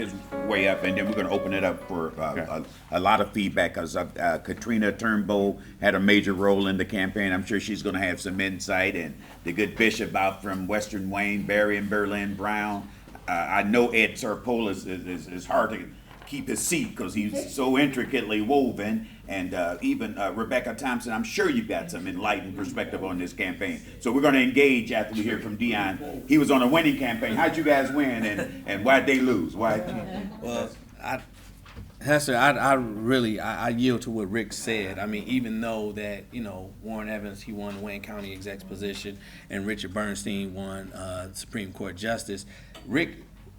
his way up, and then we're going to open it up for a lot of feedback, because Katrina Turnbull had a major role in the campaign. I'm sure she's going to have some insight, and the good bishop out from Western Wayne, Barry and Berlin Brown. I know Ed Serpola is hard to keep his seat because he's so intricately woven, and even Rebecca Thompson, I'm sure you've got some enlightened perspective on this campaign. So we're going to engage after we hear from Dion. He was on a winning campaign. How'd you guys win, and why'd they lose? Well, Hester, I yield to what Rick said. I mean, even though that, Warren Evans, he won the Wayne County exec position, and Richard Bernstein won Supreme Court Justice, Rick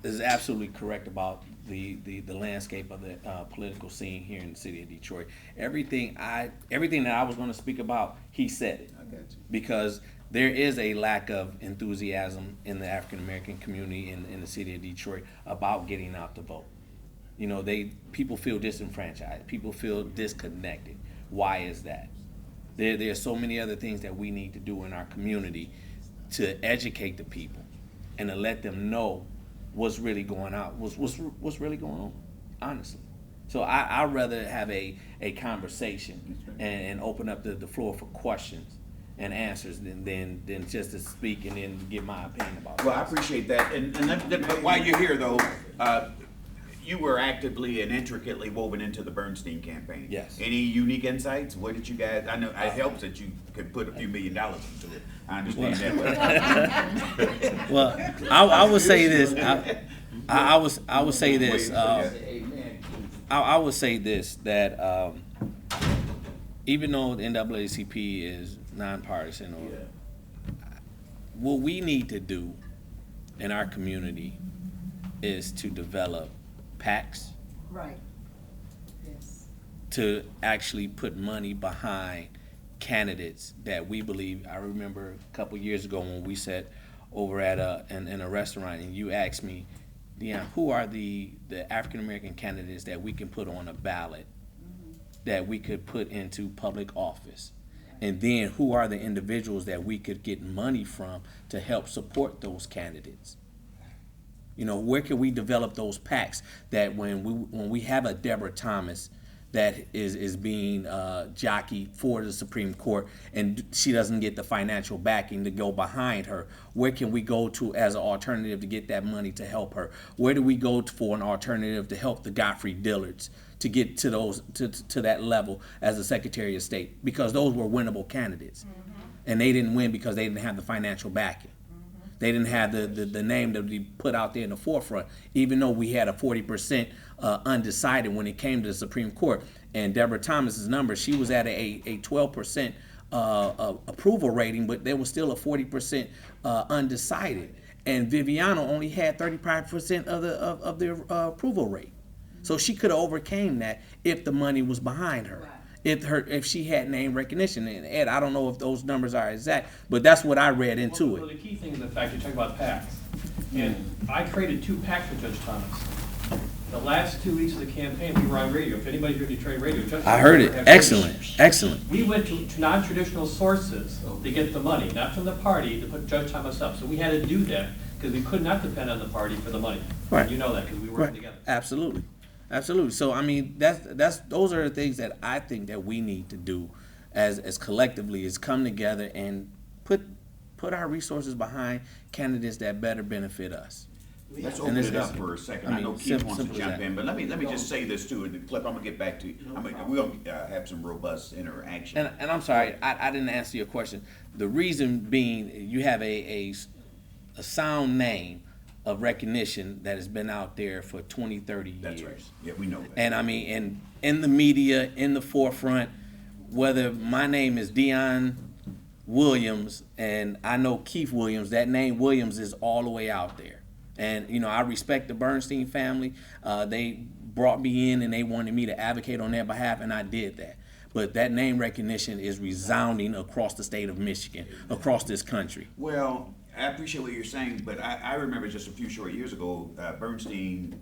is absolutely correct about the landscape of the political scene here in the city of Detroit. Everything that I was going to speak about, he said it. I got you. Because there is a lack of enthusiasm in the African American community in the city of Detroit about getting out to vote. People feel disenfranchised. People feel disconnected. Why is that? There are so many other things that we need to do in our community to educate the people and to let them know what's really going on, what's really going on, honestly. So I'd rather have a conversation and open up the floor for questions and answers than just to speak and then give my opinion about it. Well, I appreciate that. But while you're here, though, you were actively and intricately woven into the Bernstein campaign. Yes. Any unique insights? What did you guys? I know it helps that you could put a few $1 million into it. I understand that. Well, I would say this. I would say this. I would say this, that even though the NAACP is nonpartisan, what we need to do in our community is to develop PACs. Right. Yes. To actually put money behind candidates that we believe. I remember a couple years ago when we sat over at in a restaurant and you asked me, Dion, who are the African American candidates that we can put on a ballot, that we could put into public office? And then who are the individuals that we could get money from to help support those candidates? Where can we develop those PACs that when we have a Deborah Thomas that is being jockeyed for the Supreme Court and she doesn't get the financial backing to go behind her, where can we go to as an alternative to get that money to help her? Where do we go for an alternative to help the Godfrey Dillards to get to those to that level as a Secretary of State? Because those were winnable candidates, and they didn't win because they didn't have the financial backing. They didn't have the name to be put out there in the forefront, even though we had a 40% undecided when it came to the Supreme Court. And Deborah Thomas's number, she was at a 12% approval rating, but there was still a 40% undecided. And Viviano only had 35% of the approval rate. So she could have overcame that if the money was behind her. Right. If she had name recognition. And Ed, I don't know if those numbers are exact, but that's what I read into it. Well, the key thing is the fact you're talking about PACs. And I created 2 PACs with Judge Thomas. The last 2 weeks of the campaign, we were on radio. If anybody's heard Detroit radio, Judge I heard it. Excellent. We went to non-traditional sources to get the money, not from the party, to put Judge Thomas up. So we had to do that because we could not depend on the party for the money. Right. You know that because we were working together. Absolutely. So I mean, those are the things that I think that we need to do as collectively, is come together and put our resources behind candidates that better benefit us. Let's open it up for a second. I know Keith wants to jump in, but let me just say this too, and Cliff, I'm gonna get back to you. We're gonna have some robust interaction. And I'm sorry, I didn't answer your question. The reason being, you have a sound name of recognition that has been out there for 20, 30 years. That's right. Yeah, we know that. And I mean, and in the media, in the forefront, whether my name is Dion Williams and I know Keith Williams, that name Williams is all the way out there. And, I respect the Bernstein family. They brought me in and they wanted me to advocate on their behalf, and I did that. But that name recognition is resounding across the state of Michigan, across this country. Well, I appreciate what you're saying, but I remember just a few short years ago, Bernstein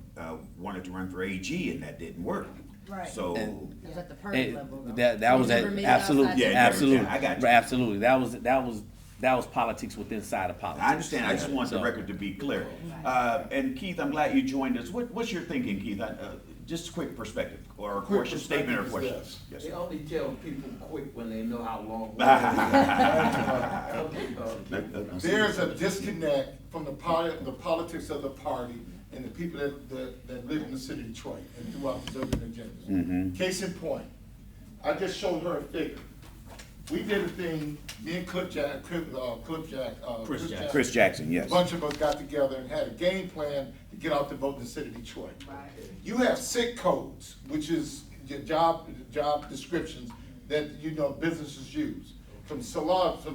wanted to run for AG, and that didn't work. Right. So It was at the party level. That was at Never made it absolutely, outside the Yeah, absolutely, I got you. absolutely. That was that was politics within inside of politics. I understand. I just want the So- record to be clear. And Keith, I'm glad you joined us. What's your thinking, Keith? Just a quick perspective, or a question, statement or question. Yes, They sir. only tell people quick when they know how long. There's a disconnect from the politics of the party and the people that live in the city of Detroit and throughout these urban agendas. Case in point, I just showed her a figure. We did a thing, me and Chris Jackson, yes. A bunch of us got together and had a game plan to get out to vote in the city of Detroit. Right. You have SIC codes, which is your job descriptions that, you know, businesses use. From salons to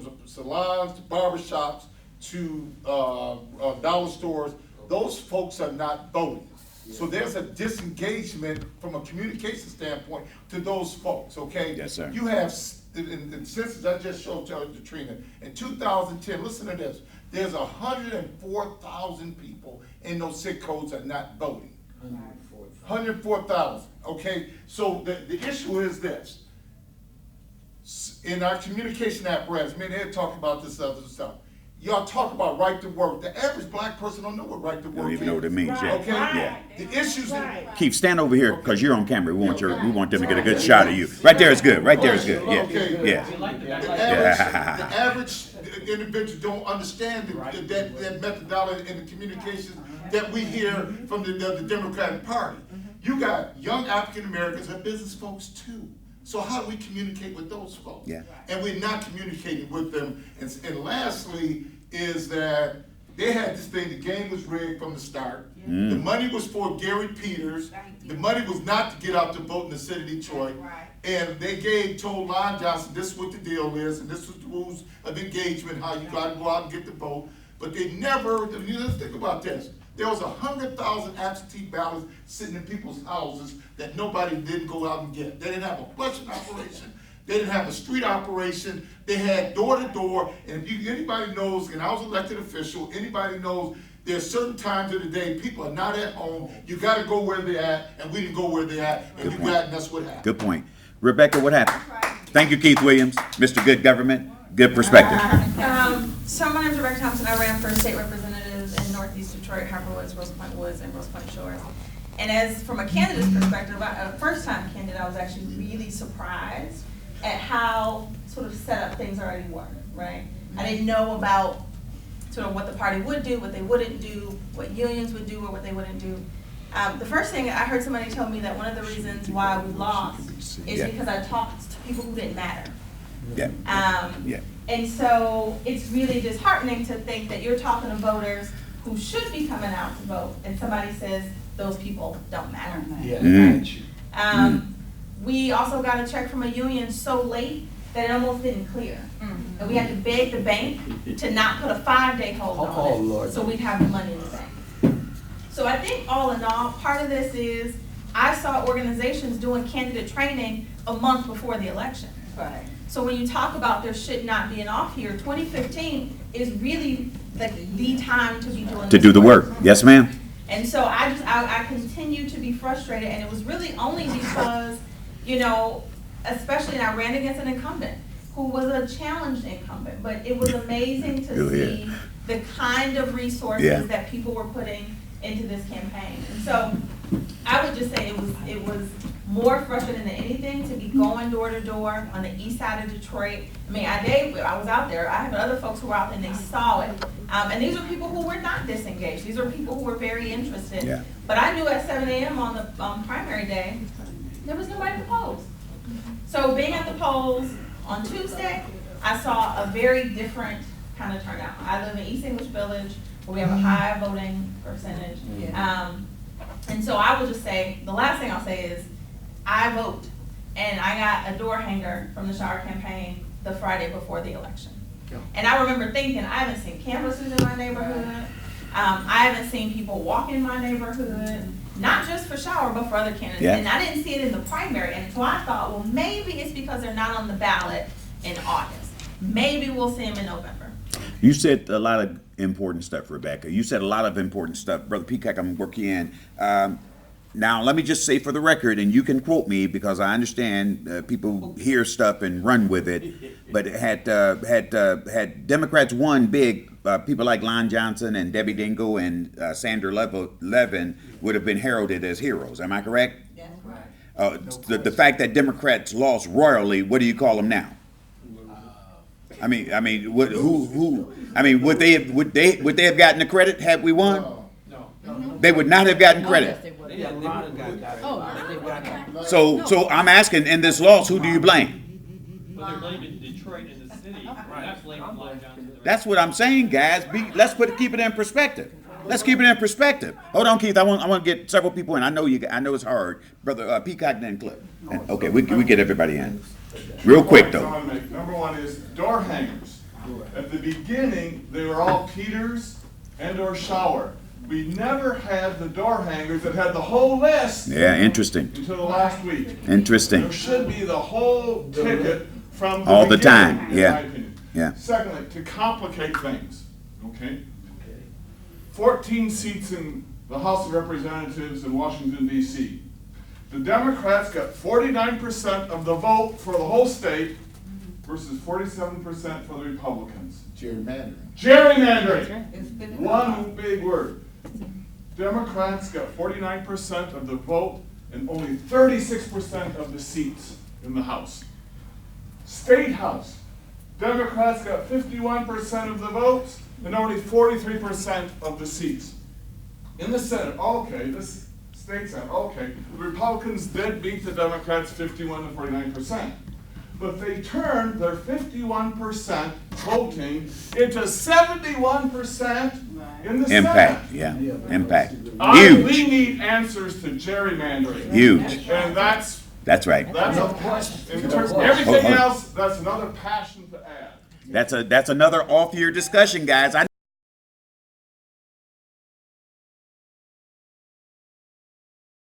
barbershops to dollar stores, those folks are not voting. So there's a disengagement from a communication standpoint to those folks, okay? Yes, sir. You have, in census I just showed to Katrina, in 2010, listen to this, there's 104,000 people in those SIC codes are not voting. 104,000, okay? So the issue is this. In our communication apparatus, me and Ed talked about this other stuff. Y'all talk about right to work. The average black person don't know what right to work Don't is. even know what it means, yeah. Okay? Yeah. The issues, Keith, stand over here, because you're on camera. We want them to get a good shot of you. Right there is good, right there is good, Okay. yeah, We like the yeah. the average individual don't understand that methodology and the communications that we hear from the Democratic Party. You got young African Americans and business folks too. So how do we communicate with those folks? Yeah. And we're not communicating with them. And lastly, is that they had this thing, the game was rigged from the start. The money was for Gary Peters. The money was not to get out to vote in the city of Detroit. Right. And they told Lon Johnson, this is what the deal is, and this is the rules of engagement, how you gotta go out and get the vote. But they never, let's think about this. There was 100,000 absentee ballots sitting in people's houses that nobody didn't go out and get. They didn't have a flushing operation. They didn't have a street operation. They had door to door. And if anybody knows, and I was an elected official, anybody knows there's certain times of the day people are not at home. You got to go where they're at, and we didn't go where they're at, and Good you got, and that's what happened. Good point. Rebecca, what happened? Thank you, Keith Williams, Mr. Good Government, good perspective. So my name is Rebecca Thompson. I ran for state representative in Northeast Detroit, Harper Woods, Rose Point Woods, and Rose Point Shores. And as from a candidate's perspective, a first-time candidate, I was actually really surprised at how sort of set up things already were, right? I didn't know about sort of what the party would do, what they wouldn't do, what unions would do or what they wouldn't do. The first thing, I heard somebody tell me that one of the reasons why we lost is Yeah. because I talked to people who didn't matter. Yeah, yeah. And so it's really disheartening to think that you're talking to voters who should be coming out to vote, and somebody says those people don't matter. We also got a check from a union so late that it almost didn't clear. And we had to beg the bank to not put a 5-day hold on it, Lord. so we'd have the money in the bank. So I think all in all, part of this is, I saw organizations doing candidate training a month before the election. Right. So when you talk about there should not be an off year, 2015 is really the time to be doing To this do the work. Yes, ma'am? And so I continue to be frustrated, and it was really only because, you know, especially, and I ran against an incumbent who was a challenged incumbent, but it was amazing to Go ahead. see the kind of resources Yeah. that people were putting into this campaign. And so I would just say it was more frustrating than anything to be going door to door on the east side of Detroit. I mean, I was out there. I have other folks who were out there and they saw it. And these are people who were not disengaged. These are people who were very interested. Yeah. But I knew at 7 a.m. on the primary day, there was nobody to polls. So being at the polls on Tuesday, I saw a very different kind of turnout. I live in East English Village, where we have a high voting percentage. And so I will just say, the last thing I'll say is, I vote, and I got a door hanger from the Shower campaign the Friday before the election. And I remember thinking, I haven't seen canvassers in my neighborhood. I haven't seen people walk in my neighborhood, not just for Shower, but for other candidates. Yeah. And I didn't see it in the primary. And so I thought, well, maybe it's because they're not on the ballot in August. Maybe we'll see them in November. You said a lot of important stuff, Rebecca. You said a lot of important stuff. Brother Peacock, I'm working in. Now, let me just say for the record, and you can quote me because I understand people hear stuff and run with it. But had Democrats won big, people like Lon Johnson and Debbie Dingell and Sandra Levin would have been heralded as heroes. Am I correct? That's right. The fact that Democrats lost royally, what do you call them now? I mean, would they have gotten the credit had we won? No. They would not have gotten credit. Yeah, they would've got that. So I'm asking, in this loss, who do you blame? But they're blaming Detroit and the city, that's blaming Lon Johnson. That's what I'm saying, guys. Let's keep it in perspective. Let's keep it in perspective. Hold on, Keith. I want to get several people in. I know it's hard, brother. Peacock, then Clip. Okay, we get everybody in. Real quick though. Number one is door hangers. At the beginning, they were all Peters and or Shower. We never had the door hangers that had the whole list Yeah, interesting. until the last week. Interesting. There should be the whole ticket from the All the beginning, time, in yeah. my opinion. Yeah. Secondly, to complicate things, okay? 14 seats in the House of Representatives in Washington, D.C. The Democrats got 49% of the vote for the whole state versus 47% for the Republicans. Gerrymandering. Gerrymandering. One big word. Democrats got 49% of the vote and only 36% of the seats in the House. State House. Democrats got 51% of the votes and only 43% of the seats. In the Senate, okay, this state Senate, okay, the Republicans did beat the Democrats 51 to 49%. But they turned their 51% voting into 71% in the Impact. Senate. Yeah. Impact. We Huge. need answers to gerrymandering. Huge. And that's right. everything else, that's another passion to add. That's another off-year discussion, guys.